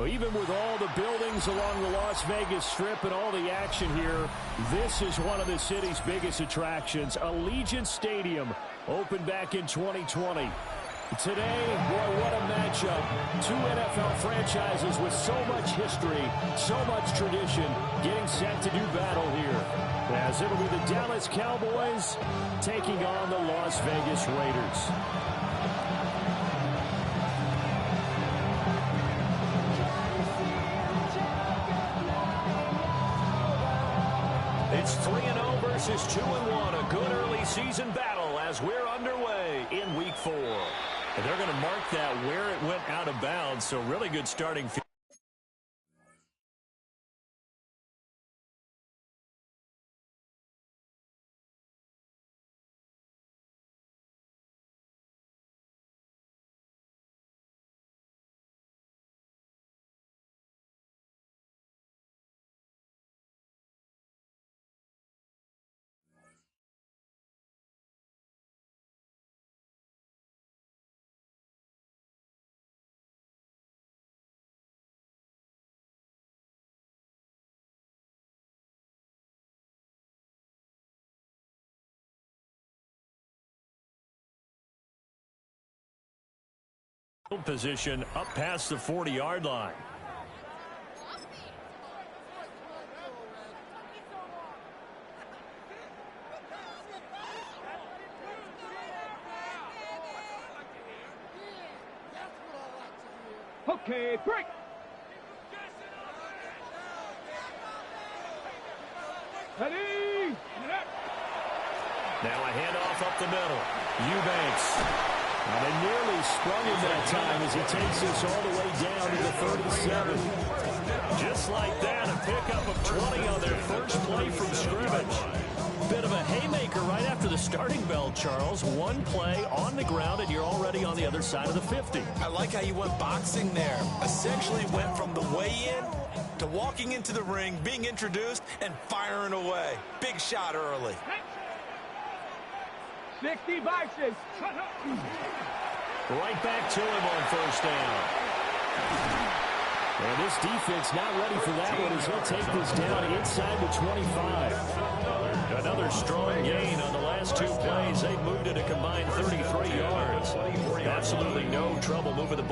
Well, even with all the buildings along the Las Vegas Strip and all the action here, this is one of the city's biggest attractions. Allegiant Stadium opened back in 2020. Today, boy, what a matchup. Two NFL franchises with so much history, so much tradition, getting set to do battle here. As it'll be the Dallas Cowboys taking on the Las Vegas Raiders. It's 3-0 versus 2-1, a good early season battle as we're underway in Week 4. And they're going to mark that where it went out of bounds, so really good starting field. Position up past the 40-yard line. Okay, break. Ready. Now a handoff up the middle. Eubanks. And they nearly sprung him that time as he takes this all the way down to the 37. Just like that, a pickup of 20 on their first play from scrimmage. Bit of a haymaker right after the starting bell, Charles. One play on the ground, and you're already on the other side of the 50. I like how you went boxing there. Essentially went from the weigh-in to walking into the ring, being introduced, and firing away. Big shot early. 60 boxes. Right back to him on first down. And this defense not ready for that one as he'll take this down inside the 25. Another strong gain on the last two plays. They moved it a combined 33 yards. Absolutely no trouble moving the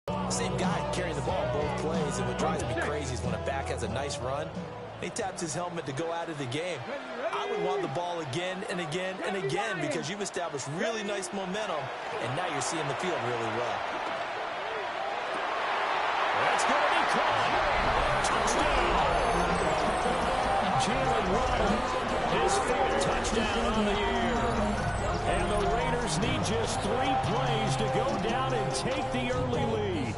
ball. Same guy carrying the ball both plays, and what drives me crazy is when a back has a nice run, he taps his helmet to go out of the game. I would want the ball again and again and again because you've established really nice momentum, and now you're seeing the field really well. That's going to be caught. Touchdown. Jalen Waddle, his fifth touchdown on the year. And the Raiders need just 3 plays to go down and take the early lead.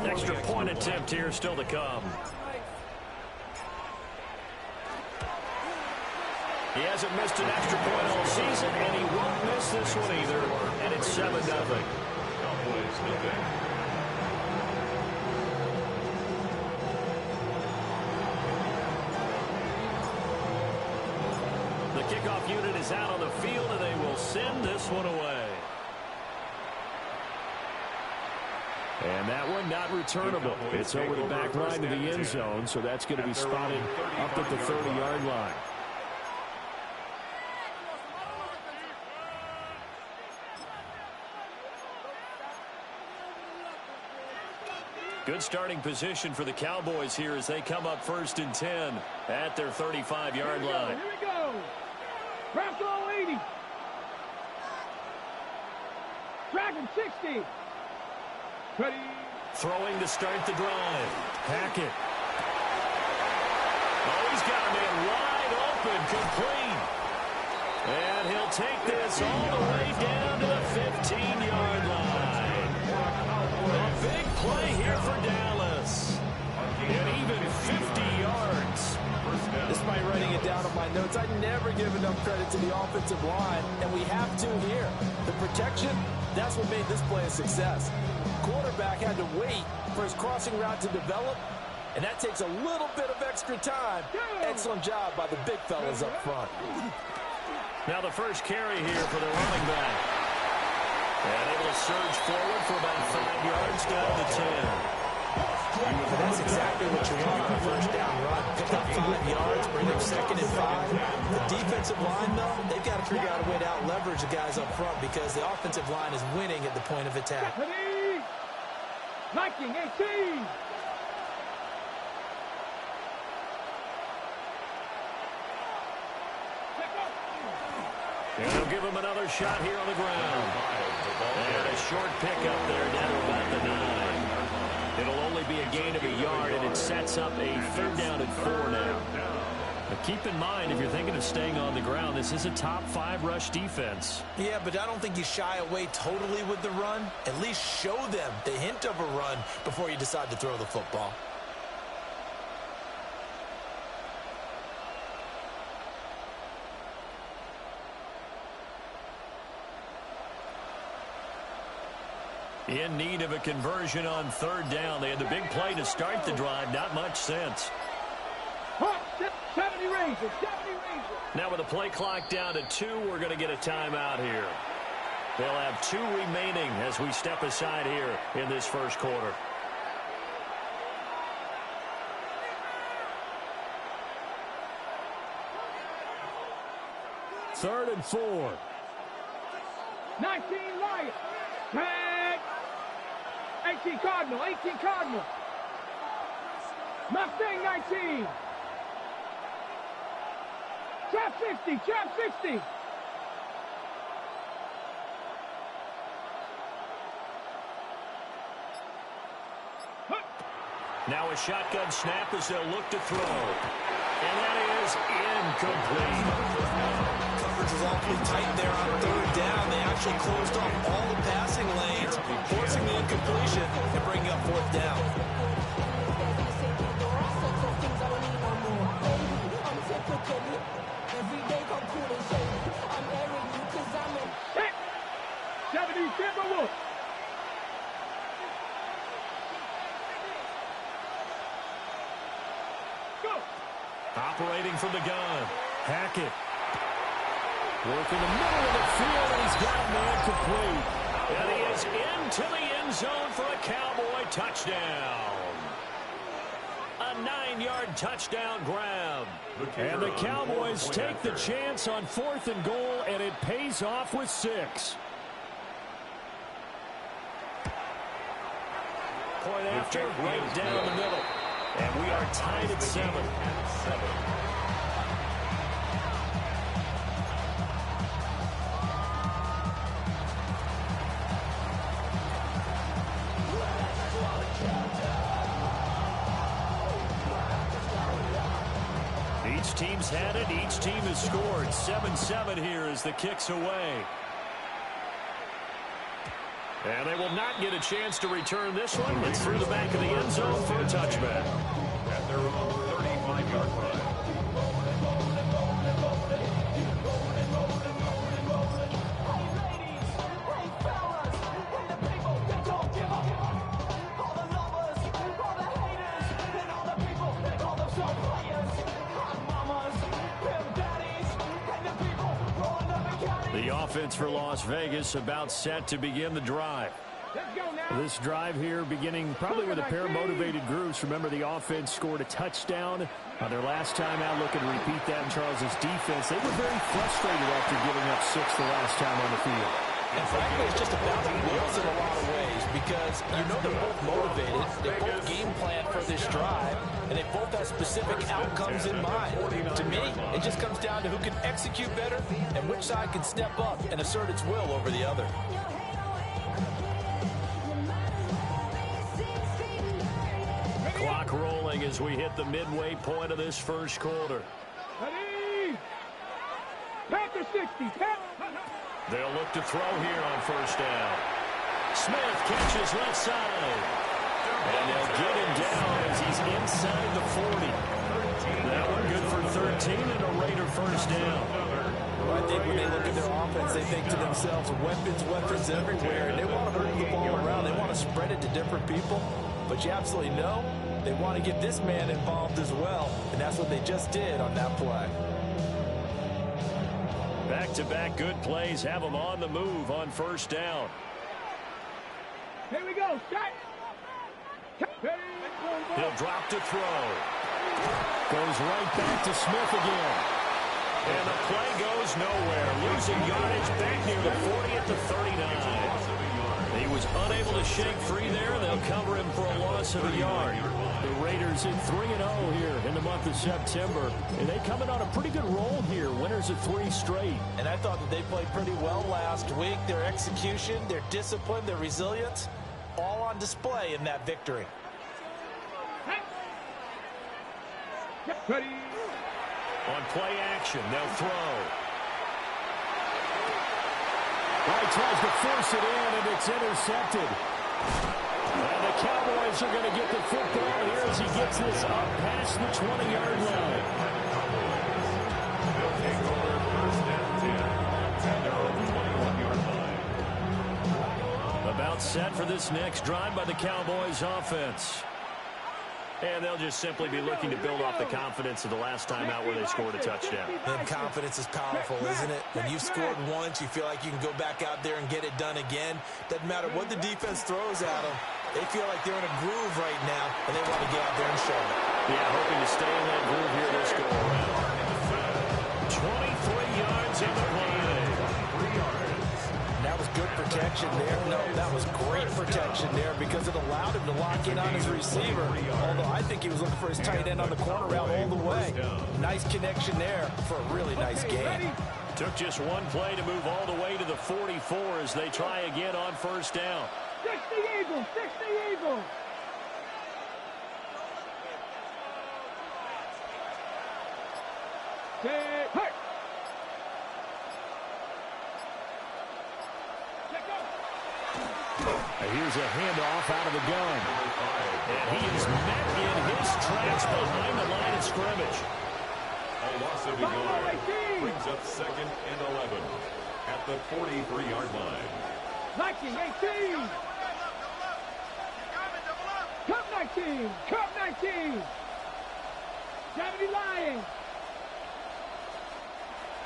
Extra point attempt here still to come. He hasn't missed an extra point all season, and he won't miss this one either. And it's 7-0. The kickoff unit is out on the field, and they will send this one away. And that one not returnable. It's over the back line to the end zone, so that's going to be spotted up at the 30-yard line. Good starting position for the Cowboys here as they come up 1st and 10 at their 35-yard line. Here we go. Draft all 80. Dragon 60. Ready. Throwing to start the drive. Hackett. Oh, he's got a man wide open, complete. And he'll take this all the way down to the 15-yard line. A big play here for Dallas. And even 50 yards. Despite writing it down on my notes, I never give enough credit to the offensive line, and we have to here. The protection, that's what made this play a success. Quarterback had to wait for his crossing route to develop, and that takes a little bit of extra time. Excellent job by the big fellas up front. Now the first carry here for the running back. And able to surge forward for about 5 yards down to 10. That's exactly what you want on a first down run. Pick up 5 yards, bring up 2nd and 5. The defensive line, though, they've got to figure out a way to out-leverage the guys up front because the offensive line is winning at the point of attack. 19, 18. And they'll give him another shot here on the ground. And a short pickup there down to about the 9. It'll only be a gain of a yard, and it sets up a 3rd down and 4 now. But keep in mind, if you're thinking of staying on the ground, this is a top 5 rush defense. Yeah, but I don't think you shy away totally with the run. At least show them the hint of a run before you decide to throw the football. In need of a conversion on 3rd down. They had the big play to start the drive. Not much sense. 70 Rangers, 70 Rangers. Now with the play clock down to 2, we're going to get a timeout here. They'll have 2 remaining as we step aside here in this first quarter. Third and 4. 19 Lions. Tag. 18 Cardinal, 18 Cardinal. Mustang 19. Trap 60, trap 60. Now a shotgun snap as they'll look to throw. And that is incomplete. Coverage was awfully tight there on 3rd down. They actually closed off all the passing lanes, forcing the incompletion and bringing up 4th down. Hit. 70 Timberwolves. Go. Operating from the gun. Hackett. Working the middle of the field, and he's got a man complete. And he is into the end zone for a Cowboy touchdown. A 9-yard touchdown grab. And the Cowboys take the chance on 4th and goal, and it pays off with 6. Point after, right down the middle. And we are tied at 7. Each team's had it. Each team has scored. 7-7 here as the kick's away. And they will not get a chance to return this one. It's through the back of the end zone for a touchback. At their own 35-yard line. The offense for Las Vegas about set to begin the drive. Let's go now. This drive here beginning probably with a pair of motivated groups. Remember, the offense scored a touchdown on their last time out. Looking to repeat that in Charles's defense. They were very frustrated after giving up 6 the last time on the field. And frankly, it's just about the wheels in a lot of ways because you know they're both motivated. They both game plan for this drive, and they both have specific outcomes in mind. To me, it just comes down to who can execute better and which side can step up and assert its will over the other. Clock rolling as we hit the midway point of this first quarter. Ready. Panther 60. They'll look to throw here on 1st down. Smith catches left side. And they'll get him down as he's inside the 40. That one good for 13 and a Raider 1st down. Well, I think when they look at their offense, they think to themselves, weapons everywhere. And they want to move the ball around. They want to spread it to different people. But you absolutely know they want to get this man involved as well. And that's what they just did on that play. Back-to-back good plays have them on the move on 1st down. Here we go. Shot. He'll drop to throw. Goes right back to Smith again. And the play goes nowhere. Losing yardage back near the 40 at the 39. He was unable to shake free there. They'll cover him for a loss of a yard. The Raiders in 3-0 here in the month of September. And they come in on a pretty good roll here. Winners of 3 straight. And I thought that they played pretty well last week. Their execution, their discipline, their resilience, all on display in that victory. Ready. On play action, they'll throw. Right, tries to force it in, and it's intercepted. And the Cowboys are going to get the football here as he gets this up past the 20-yard line. They'll take over first and 10 at their own 21-yard line. About set for this next drive by the Cowboys offense. And they'll just simply be looking to build off the confidence of the last time out where they scored a touchdown. And confidence is powerful, isn't it? When you've scored once, you feel like you can go back out there and get it done again. Doesn't matter what the defense throws at them. They feel like they're in a groove right now, and they want to get out there and show it. Yeah, hoping to stay in that groove here this go around. 23 yards in the play. That was good protection there. No, that was great protection there because it allowed him to lock in on his receiver. Although I think he was looking for his tight end on the corner route all the way. Nice connection there for a really nice game. Took just one play to move all the way to the 44 as they try again on first down. 60 Eagles, 60 Eagles. Hey, hey. Here's a handoff out of the gun. And he is met in his tracks behind the line of scrimmage. A loss of a yard brings up second and 11 at the 43-yard line. 19, 18. Cup 19, Cup 19. 70 Lions.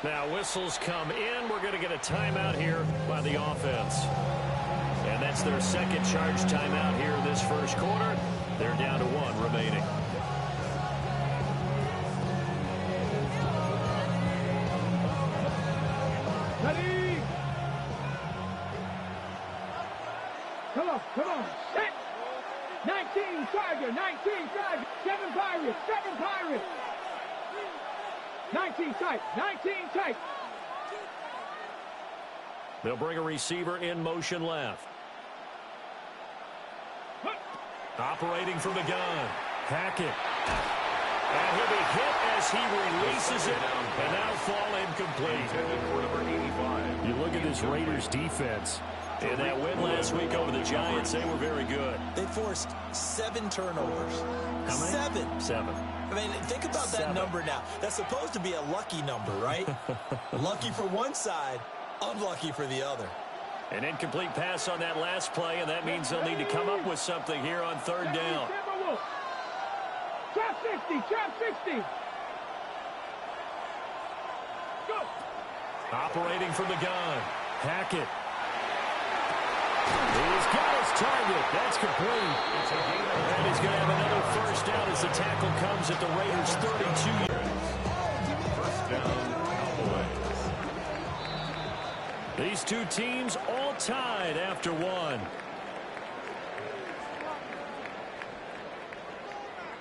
Now whistles come in. We're going to get a timeout here by the offense. And that's their second charge timeout here in this first quarter. They're down to 1 remaining. Ready? Come on, come on. Set. 19 Tiger, 19 Tiger. 7 Pirates, 7 Pirates. 19 tight, 19 tight. They'll bring a receiver in motion left. Operating from the gun. Hackett. And he'll be hit as he releases it. And that'll fall incomplete. You look at this Raiders defense. In that win last week over the Giants, they were very good. They forced 7 turnovers. How many? 7. I mean, think about that number now. That's supposed to be a lucky number, right? Lucky for one side, unlucky for the other. An incomplete pass on that last play, and that means they'll need to come up with something here on third down. Trap 60, trap 60. Go. Operating from the gun. Hackett. He's got his target. That's complete. And he's going to have another first down as the tackle comes at the Raiders' 32. First down, Cowboys. These two teams all tied after 1.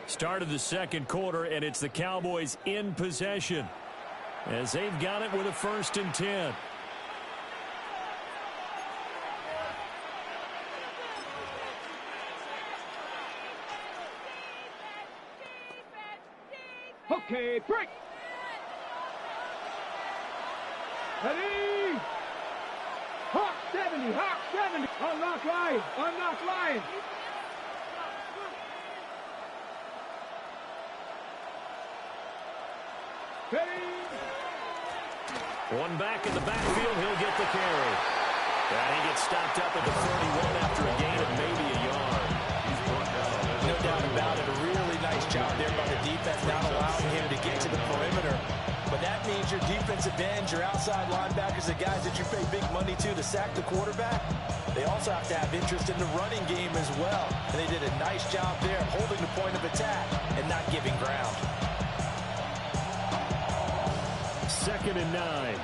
Start of the second quarter, and it's the Cowboys in possession as they've got it with a 1st and 10. Okay, break. Ready? Hawk 70, Hawk 70. Unlock line, unlock line. Ready? One back in the backfield, he'll get the carry. And he gets stopped up at the 31 after a gain of maybe a yard. No doubt about it. A really nice job there by the defense, not allowing him to get to the perimeter. But that means use your defensive ends, your outside linebackers, the guys that you pay big money to sack the quarterback, they also have to have interest in the running game as well. And they did a nice job there holding the point of attack and not giving ground. 2nd and 9.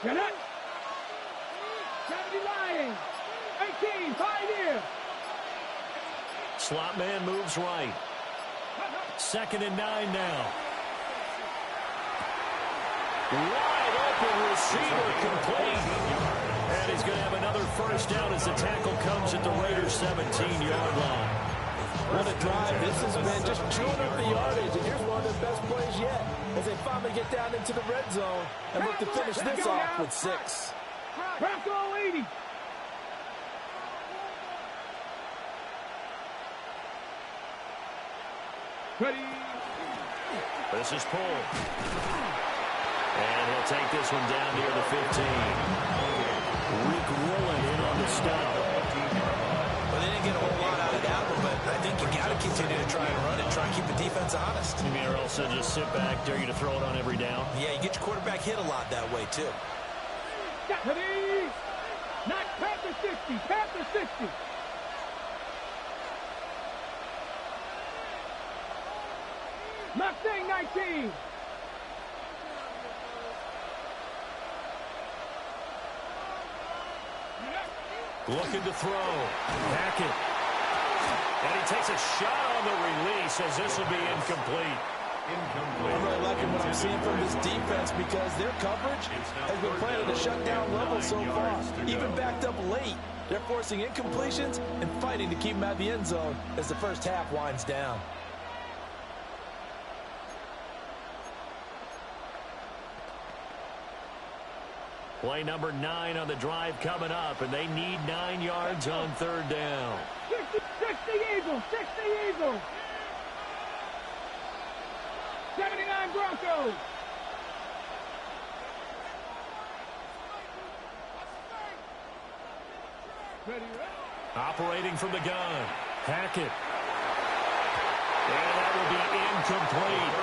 Get up. 70 Lions. 18, Pioneer. Slot man moves right. 2nd and 9 now. Wide open receiver complete. And he's going to have another first down as the tackle comes at the Raiders' 17-yard line. What a drive. This has been just chewing up the yardage. And here's one of their best plays yet as they finally get down into the red zone and look to finish this off with 6. Bronco 80. Ready. This is pulled. And he'll take this one down near the 15. Rick rolling in on the stop. Well, they didn't get a whole lot out of that one, but I think you got to continue to try and run it, try and keep the defense honest. You mean, or else they'll just sit back, dare you to throw it on every down? Yeah, you get your quarterback hit a lot that way, too. Ready. Not Panther 60. Panther 60. Mustang 19. Looking to throw. Hackett. And he takes a shot on the release as this will be incomplete. I'm really liking what I'm seeing from this defense because their coverage has been playing at a shutdown level so far. Even backed up late, they're forcing incompletions and fighting to keep them out of the end zone as the first half winds down. Play number 9 on the drive coming up, and they need 9 yards on 3rd down. 60 Eagles. 60 Eagles. 79 Broncos. Ready. Operating from the gun. Hackett. And that will be incomplete.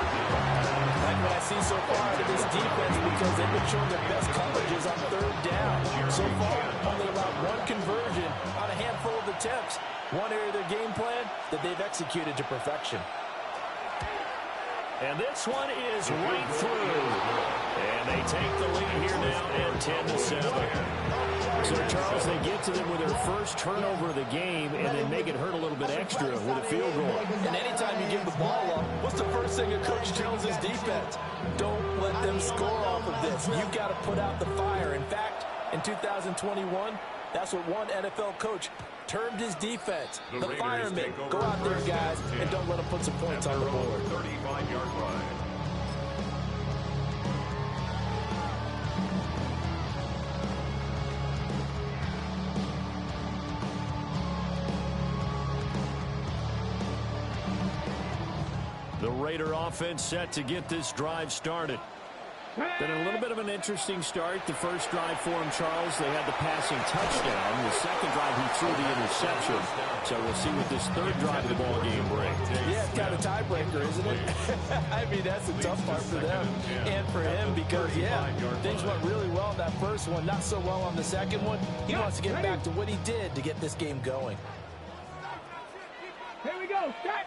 Like what I see so far out of this defense because they've been showing their best coverages on 3rd down. So far, only allowed 1 conversion on a handful of attempts. One area of their game plan that they've executed to perfection. And this one is right through. And they take the lead here now at 10-7. So, Charles, they get to them with their first turnover of the game and then make it hurt a little bit extra with a field goal. And anytime you give the ball up, what's the first thing a coach tells his defense? Don't let them score off of this. You've got to put out the fire. In fact, in 2021, that's what one NFL coach termed his defense. The firemen. Go out there, guys, and don't let them put some points on the board. 35-yard line. The Raider offense set to get this drive started. Been a little bit of an interesting start. The first drive for him, Charles, they had the passing touchdown. The second drive, he threw the interception. So we'll see what this third drive of the ball game brings. Yeah, it's kind of a tiebreaker, isn't it? I mean, that's a tough part for them and for him because, yeah, things went really well in that first one, not so well on the second one. He wants to get back to what he did to get this game going. Here we go. Start.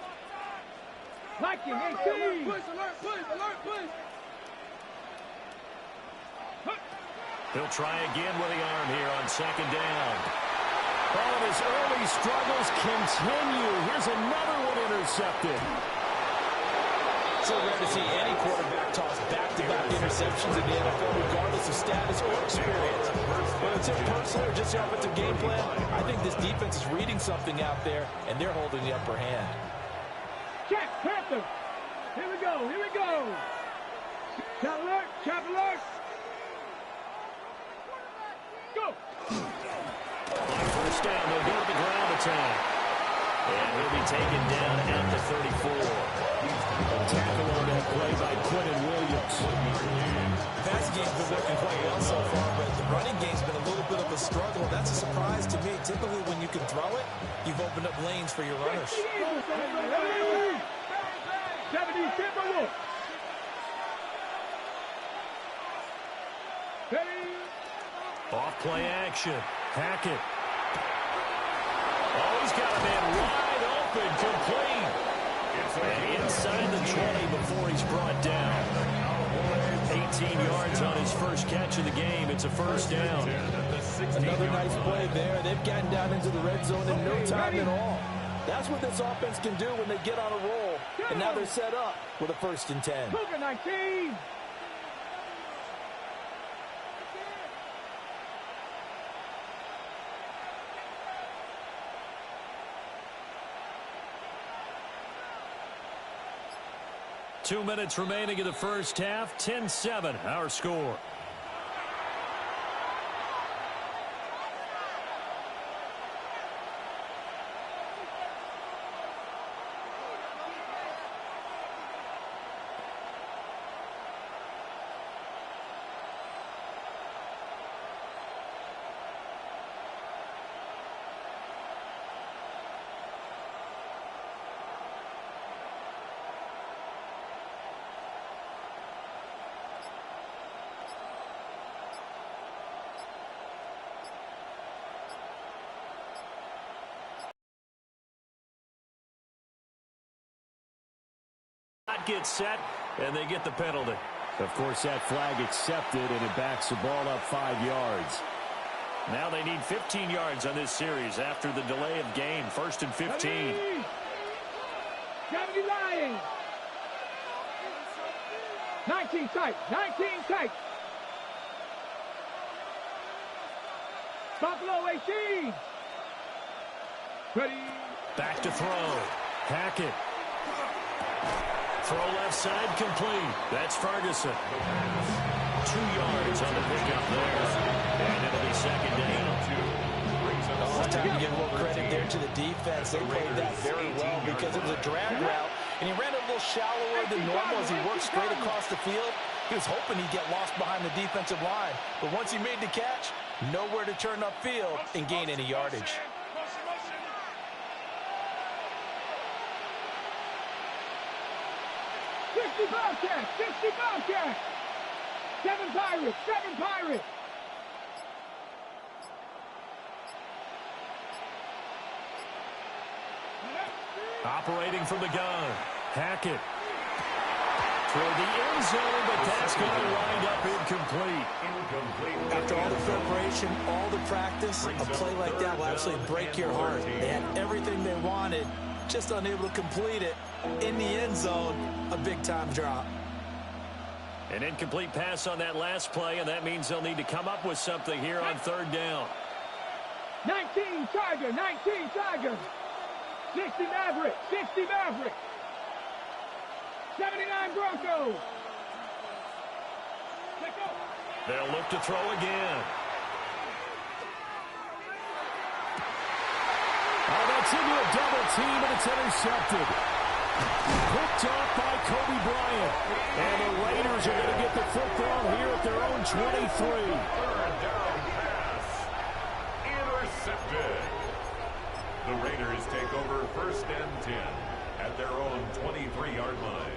Like him. 18. Push, alert, push, alert, push. He'll try again with the arm here on 2nd down. All of his early struggles continue. Here's another one intercepted. So rare to see any quarterback toss back-to-back interceptions in the NFL, regardless of status or experience. Whether it's personal or just the offensive game plan, I think this defense is reading something out there, and they're holding the upper hand. Check, Panther. Here we go, here we go. Chop alert, chop alert. Go. On 1st down, they'll go to the ground attack. And he'll be taken down at the 34. A tackle on that play by Quentin Williams. The passing game's been working quite well so far, but the running game's been a little bit of a struggle. That's a surprise to me. Typically, when you can throw it, you've opened up lanes for your runners. 70 Timberwolves. Off play action. Hackett. Oh, he's got a man wide open, complete. And inside the 20 before he's brought down. 18 yards on his first catch of the game. It's a first down. Another nice play there. They've gotten down into the red zone in no time at all. That's what this offense can do when they get on a roll. And now they're set up with a 1st and 10. Cougar 19. Two minutes remaining in the first half. 10-7, our score. Gets set, and they get the penalty. Of course, that flag accepted, and it backs the ball up 5 yards. Now they need 15 yards on this series after the delay of game. 1st and 15. 70 Lions. 19 tight. 19 tight. Buffalo 18. Ready. Back to throw. Hackett. Throw left side, complete. That's Ferguson. 2 yards on the pickup there. And it'll be 2nd down. It's time to give a little credit there to the defense. They played that very well because it was a drag route, and he ran a little shallower than normal as he worked straight across the field. He was hoping he'd get lost behind the defensive line. But once he made the catch, nowhere to turn upfield and gain any yardage. 60 Bobcats, 60 Bobcats. 7 Pirates, 7 Pirates. Operating from the gun. Hackett. Toward the end zone, but that's going to wind up incomplete. After all the preparation, all the practice, a play like that will actually break your heart. They had everything they wanted, just unable to complete it. In the end zone, a big-time drop. An incomplete pass on that last play, and that means they'll need to come up with something here on 3rd down. 19 Tiger, 19 Tiger. 60 Maverick, 60 Maverick. 79 Broncos. They'll look to throw again. Oh, that's into a double team, and it's intercepted. Picked off by Kobe Bryant. And the Raiders are going to get the football here at their own 23. 3rd down pass. Intercepted. The Raiders take over 1st and 10 at their own 23-yard line.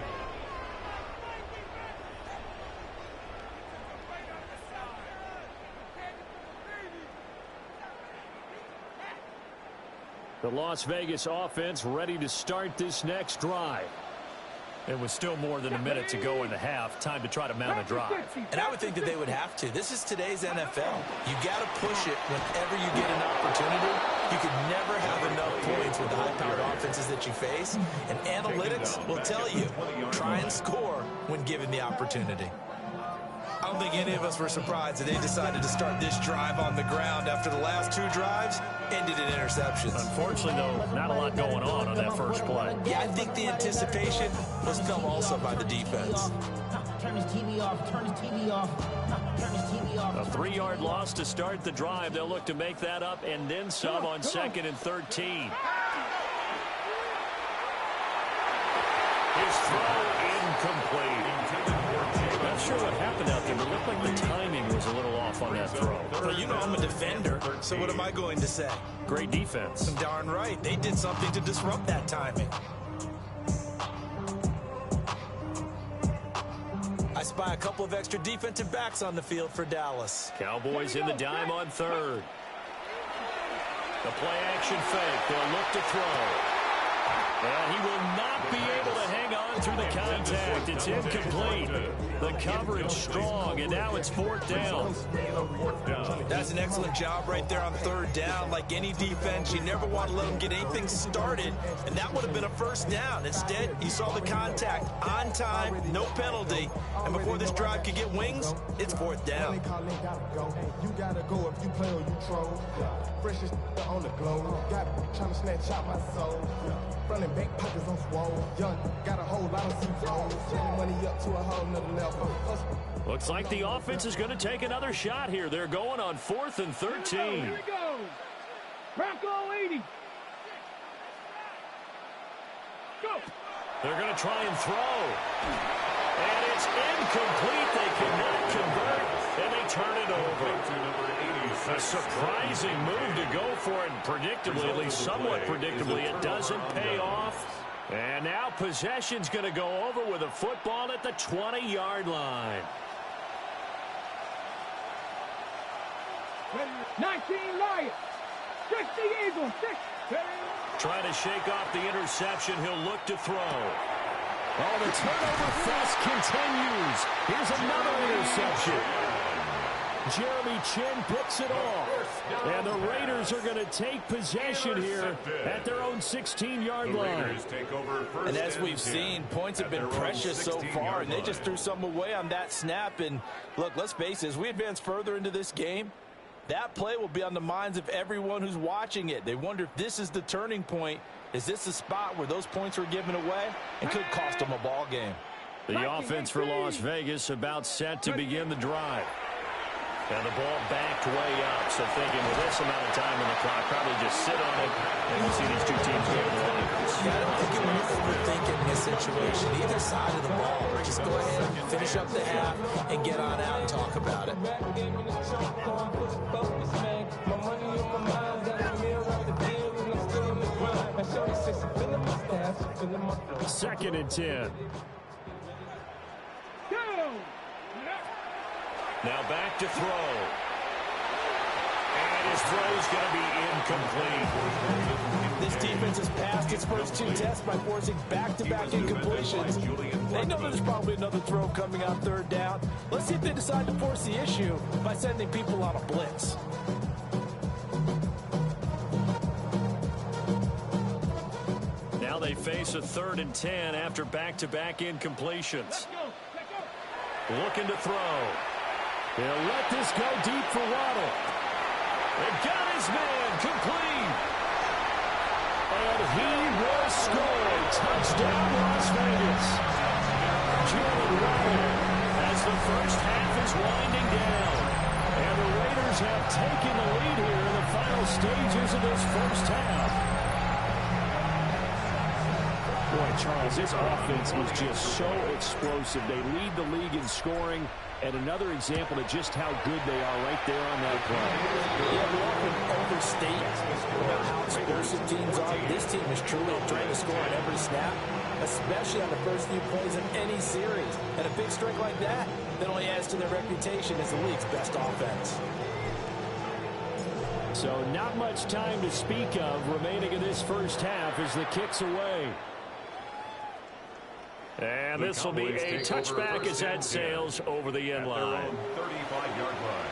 The Las Vegas offense ready to start this next drive. It was still more than a minute to go in the half. Time to try to mount a drive. And I would think that they would have to. This is today's NFL. You got to push it whenever you get an opportunity. You can never have enough points with the high-powered offenses that you face. And analytics will tell you, try and score when given the opportunity. I don't think any of us were surprised that they decided to start this drive on the ground after the last 2 drives ended in interceptions. Unfortunately, though, not a lot going on that first play. Yeah, I think the anticipation was felt also by the defense. Turn his TV off. Turn his TV off. Turn his TV off. A 3-yard loss to start the drive. They'll look to make that up and then some on 2nd and 13. His throw incomplete. Not sure what happened out there, but it looked like the timing was a little off on that throw. But you know I'm a defender, so what am I going to say? Great defense. Darn right. They did something to disrupt that timing. I spy a couple of extra defensive backs on the field for Dallas. Cowboys in the dime on third. The play action fake. They'll look to throw. And he will not be able to hang on through the contact. It's incomplete. The coverage strong, and now it's fourth down. That's an excellent job right there on third down. Like any defense, you never want to let them get anything started, and that would have been a first down. Instead, you saw the contact on time, no penalty, and before this drive could get wings, it's fourth down. You gotta go if you play or you troll. Freshest on the globe. Got trying to snatch out my soul. Running back pockets on swole. Young, got a whole lot of C-rolls. Turning money up to a whole nother level. Looks like the offense is going to take another shot here. They're going on 4th and 13. Here we go. Bronco 80. Go. They're going to try and throw. And it's incomplete. They cannot convert, and they turn it over. A surprising move to go for it. Predictably, at least somewhat predictably, it doesn't pay off. And now possession's going to go over with a football at the 20-yard line. 19 Lions. 60 Eagles. 6. Trying to shake off the interception. He'll look to throw. Oh, the turnover fest continues. Here's another interception. Jeremy Chin picks it off. And the Raiders are going to take possession here at their own 16-yard line. And as we've seen, points have been precious so far, and they just threw some away on that snap. And look, let's face it, as we advance further into this game, that play will be on the minds of everyone who's watching it. They wonder if this is the turning point. Is this the spot where those points were given away and could cost them a ball game? The offense for Las Vegas about set to begin the drive. And the ball backed way up. So thinking with this amount of time on the clock, probably just sit on it. And we'll see these two teams get one. Yeah, I don't think you want to overthink in this situation. Either side of the ball. Just go ahead and finish up the half and get on out and talk about it. Second and 10. Now back to throw. And his throw is going to be incomplete. This defense has passed its first two tests by forcing back-to-back incompletions. They know there's probably another throw coming on third down. Let's see if they decide to force the issue by sending people on a blitz. Now they face a 3rd and 10 after back-to-back incompletions. Looking to throw. He'll let this go deep for Waddle. And got his man complete. And he will score. Touchdown, Las Vegas. Jalen Waddle as the first half is winding down. And the Raiders have taken the lead here in the final stages of this first half. Boy, Charles, this offense is just so explosive. They lead the league in scoring, and another example of just how good they are right there on that play. Yeah, we often overstate how explosive teams are. This team is truly trying to score on every snap, especially on the first few plays of any series. And a big strike like that only adds to their reputation as the league's best offense. So not much time to speak of remaining in this first half as the kick's away. And this will be a touchback as that sails over the end line. 35-yard line.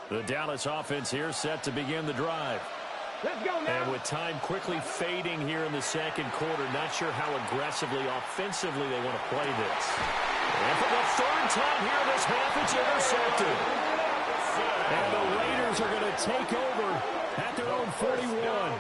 The Dallas offense here set to begin the drive. Let's go now. And with time quickly fading here in the second quarter, not sure how aggressively, offensively they want to play this. And for the 3rd time here this half, it's intercepted. And the Raiders are going to take over at their own 41.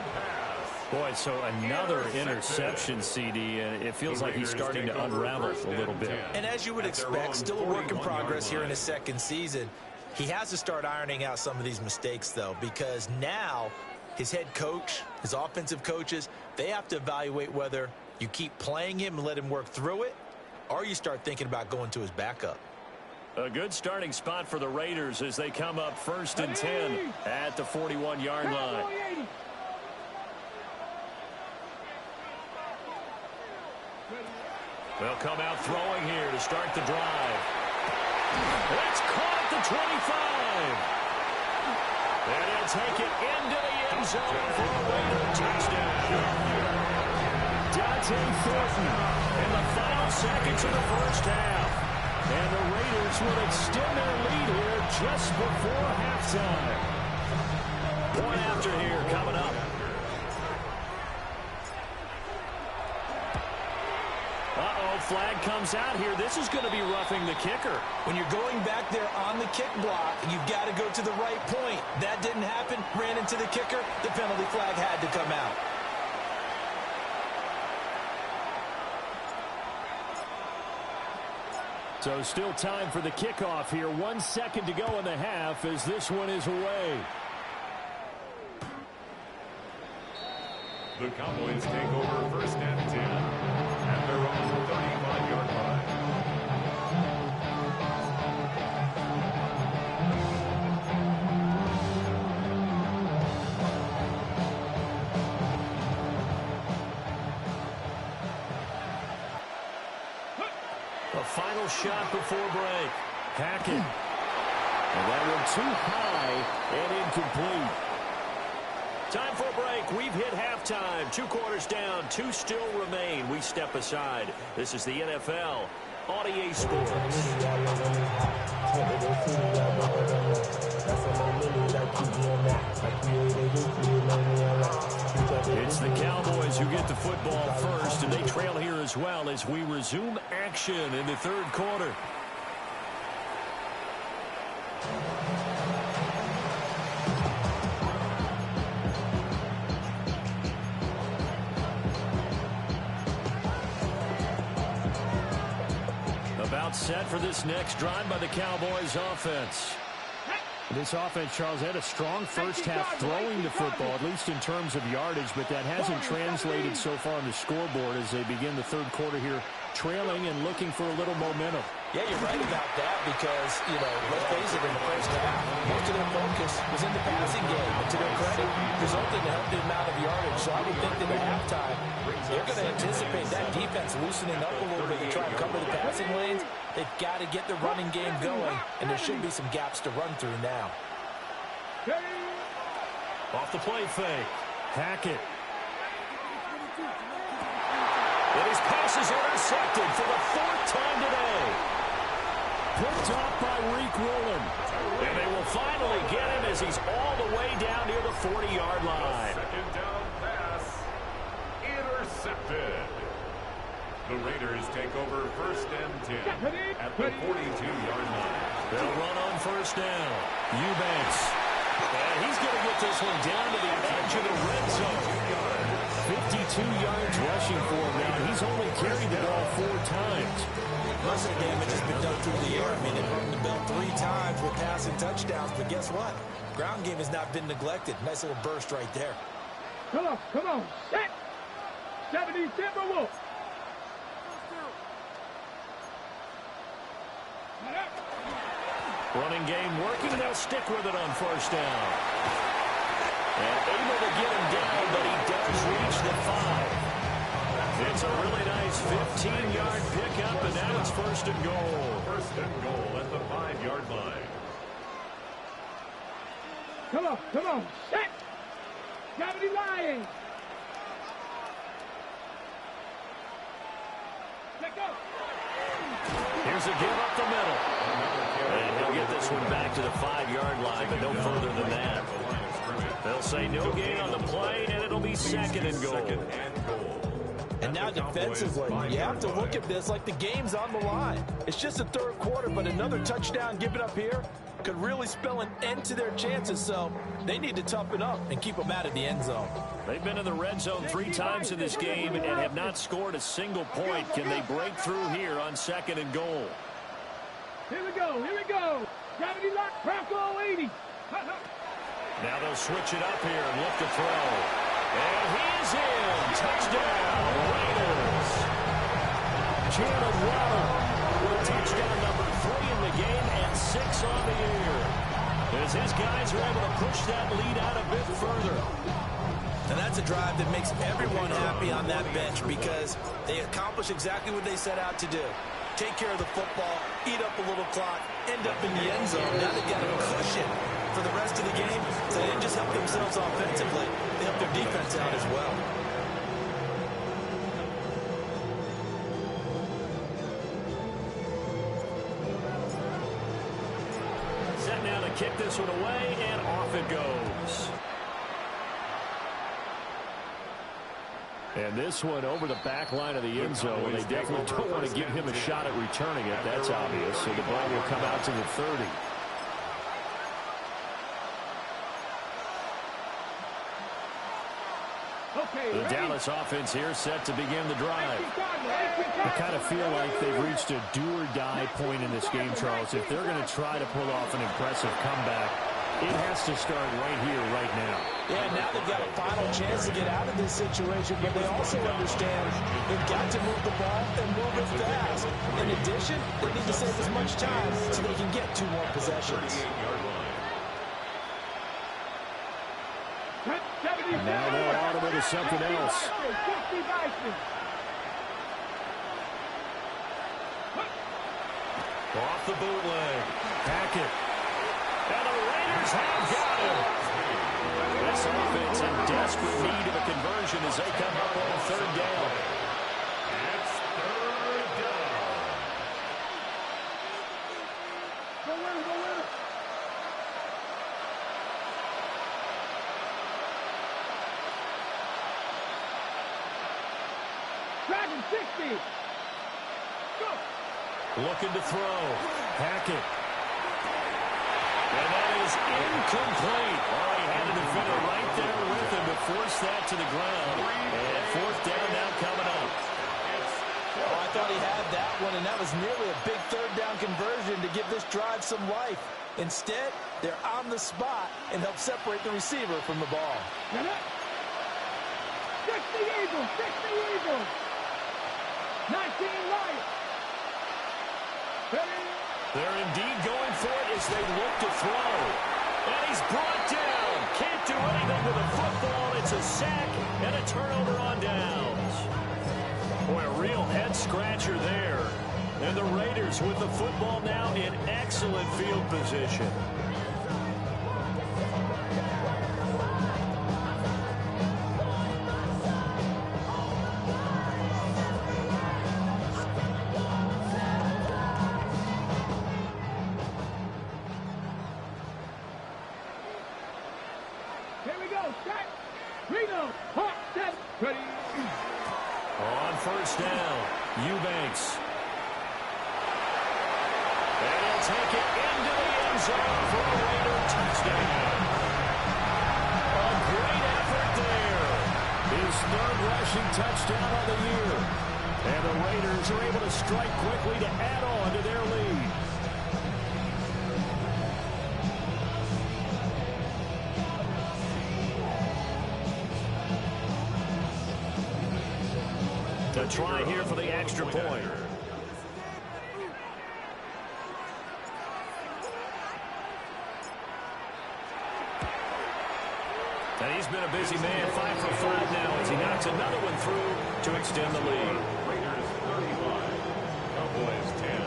Boy, so another interception, CD, and it feels like he's starting to unravel a little bit. And as you would expect, still a work in progress here in his second season. He has to start ironing out some of these mistakes, though, because now his head coach, his offensive coaches, they have to evaluate whether you keep playing him and let him work through it, or you start thinking about going to his backup. A good starting spot for the Raiders as they come up 1st and 10 at the 41-yard line. They'll come out throwing here to start the drive. It's caught at the 25. And he'll take it into the end zone for a Raider touchdown. Dante Thornton in the final seconds of the first half. And the Raiders will extend their lead here just before halftime. Point after here coming up. Flag comes out here. This is going to be roughing the kicker. When you're going back there on the kick block, you've got to go to the right point. That didn't happen. Ran into the kicker. The penalty flag had to come out. So still time for the kickoff here. 1 second to go in the half as this one is away. The Cowboys take over first and 10 at their own 35-yard line. A final shot before break. Hackett. And that one too high and incomplete. Time for a break. We've hit halftime. 2 quarters down. 2 still remain. We step aside. This is the NFL on EA Sports. It's the Cowboys who get the football first, and they trail here as well as we resume action in the third quarter. About set for this next drive by the Cowboys offense. This offense, Charles, had a strong first half throwing the football, at least in terms of yardage, but that hasn't translated so far on the scoreboard as they begin the third quarter here, trailing and looking for a little momentum. Yeah, you're right about that because, let's face it, in the first half, most of their focus was in the passing game. And to their credit, resulted in a healthy amount of yardage. So I would think that at halftime, they're going to anticipate that defense loosening up a little bit to try and cover the passing lanes. They've got to get the running game going, and there should be some gaps to run through now. Off the play fake. Hackett. And his pass is intercepted for the 4th time today. Picked up by Reek Woolen. And they will finally get him as he's all the way down near the 40-yard line. Second down pass. Intercepted. The Raiders take over first and 10 at the 42-yard line. They'll run on first down. Eubanks. And he's going to get this one down to the edge of the red zone. 52 yards rushing for him now. He's only carried the ball 4 times. Most of the damage has been done through the air. I mean, it rung the bell 3 times with passing touchdowns, but guess what? Ground game has not been neglected. Nice little burst right there. Come on. Set. 70 Timberwolves. Running game working. They'll stick with it on first down. And able to get him down, but he does reach the 5. It's a really nice 15-yard pickup, and now it's first and goal. First and goal at the 5-yard line. Come on. Set. 70 Lions. Let go. Here's a give up the middle. And he'll get this one back to the 5-yard line, but no further than that. They'll say no gain on the play, and it'll be second and goal. And now defensively, you have to look at this like the game's on the line. It's just the third quarter, but another touchdown given up here could really spell an end to their chances. So they need to toughen up and keep them out of the end zone. They've been in the red zone 3 times in this game and have not scored a single point. Can they break through here on second and goal? Here we go. Gravity lock, Bronco 80. Now they'll switch it up here and look to throw. And he is in. Touchdown, Raiders. Jalen Waddle with touchdown number 3 in the game and 6 on the year. As his guys are able to push that lead out a bit further. And that's a drive that makes everyone happy on that bench because they accomplish exactly what they set out to do. Take care of the football, eat up a little clock, end up in the end zone. Now they've got a cushion for the rest of the game, so they didn't just help themselves offensively, they helped their defense out as well. Set now to kick this one away, and off it goes. And this one over the back line of the end zone. They definitely don't want to give him a shot at returning it. That's obvious. So the ball will come out to the 30. The Dallas offense here set to begin the drive. I kind of feel like they've reached a do-or-die point in this game, Charles. If they're going to try to pull off an impressive comeback, it has to start right here, right now. Yeah, now they've got a final chance to get out of this situation, but they also understand they've got to move the ball and move it fast. In addition, they need to save as much time so they can get 2 more possessions. Now they're on to something else. Off the bootleg. Hackett. And the Raiders have got him. This offense in desperate need of a conversion as they come up on 3rd down. It's 3rd down. Go win it. Dragon 60. Go. Looking to throw. Hackett. And that is incomplete. Oh, he had a defender right there with him to force that to the ground. And 4th down now coming up. Oh, I thought he had that one, and that was nearly a big 3rd down conversion to give this drive some life. Instead, they're on the spot and help separate the receiver from the ball. 60 Eagles. 19 Lions. They're indeed going for it as they look to throw. And he's brought down. Can't do anything with the football. It's a sack and a turnover on downs. Boy, a real head-scratcher there. And the Raiders with the football now in excellent field position. On 1st down, Eubanks. And he'll take it into the end zone for a Raider touchdown. A great effort there. His 3rd rushing touchdown of the year. And the Raiders are able to strike quickly to add on to their lead. To try here for the extra point. And he's been a busy man, 5 for 5 now as he knocks another one through to extend the lead. Raiders 35, Cowboys 10.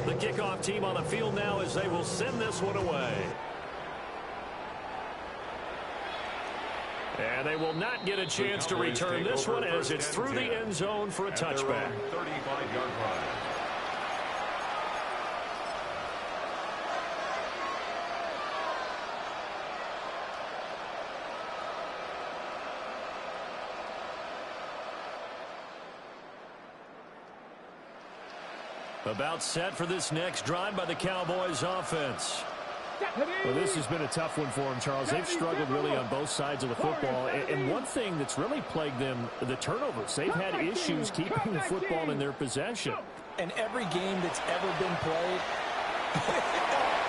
The kickoff team on the field now as they will send this one away. And they will not get a chance to return this one as it's through the end zone for a touchback. 35-yard line. About set for this next drive by the Cowboys offense. Well, this has been a tough one for them, Charles. They've struggled really on both sides of the football. And one thing that's really plagued them, the turnovers. They've had issues keeping the football in their possession. And every game that's ever been played.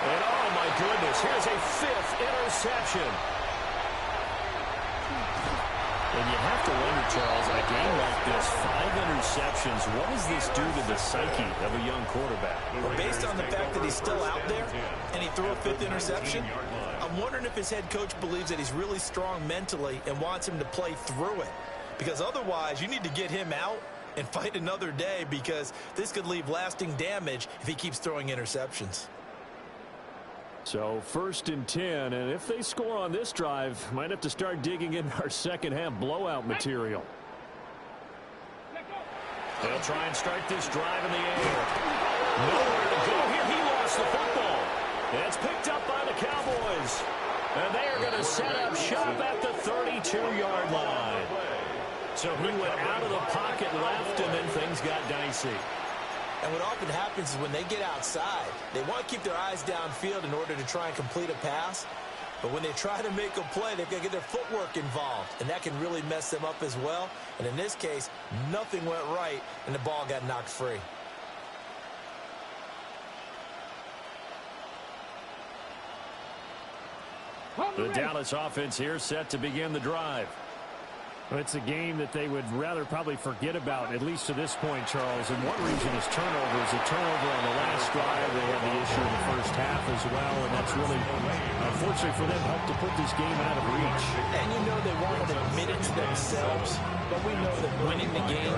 And oh, my goodness, here's a 5th interception. And you have to wonder, Charles, in a game like this, 5 interceptions, what does this do to the psyche of a young quarterback? Well, based on the fact that he's still out there and he threw a 5th interception, I'm wondering if his head coach believes that he's really strong mentally and wants him to play through it. Because otherwise, you need to get him out and fight another day, because this could leave lasting damage if he keeps throwing interceptions. So 1st and 10, and if they score on this drive, might have to start digging in our second-half blowout material. They'll try and start this drive in the air. Nowhere to go here. He lost the football. It's picked up by the Cowboys. And they are going to set up shop at the 32-yard line. So he went out of the pocket left, and then things got dicey. And what often happens is when they get outside, they want to keep their eyes downfield in order to try and complete a pass. But when they try to make a play, they've got to get their footwork involved, and that can really mess them up as well. And in this case, nothing went right, and the ball got knocked free. The Dallas offense here set to begin the drive. It's a game that they would rather probably forget about, at least to this point, Charles. And one reason is turnovers. A turnover on the last drive. They had the issue in the first half as well, and that's really, unfortunately for them, helped to put this game out of reach. And you know they wanted to admit it to themselves, but we know that winning the game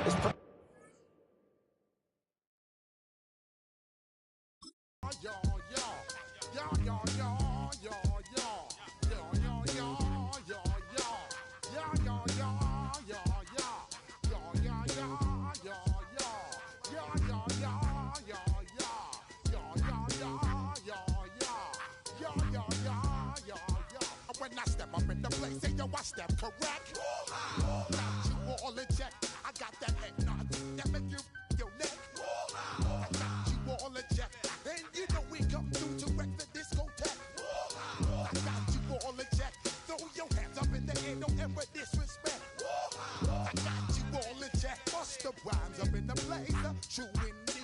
is when I step up in the place, say yo, I step correct. Got you all in check. I got that head nod that make you your neck. I got you all in check, and you know we come through to wreck the discotheque. I got you all in check. Throw your hands up in the air, don't ever disrespect. I got you all in check. Bust the rhymes up in the place, true indeed.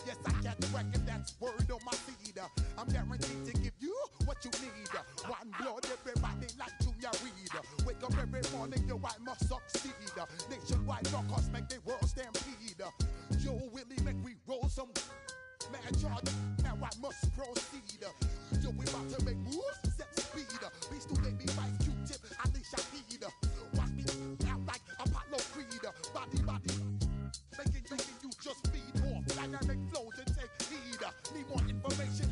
Yes, I got the record, that's word on my feed. I'm guaranteed to give you what you need. One blood, everybody like Junior Reed. Wake up every morning, yo, I must succeed. Nationwide knockouts make the world stampede. Yo, Willie, make we roll some mad charge. Now I must proceed. Yo, we about to make moves, set speed. Beats to make me vice Q-tip, Ali Shaheed. Watch me out like Apollo Creed. Body, making you just feed off dynamic flows and take heed. Need more information.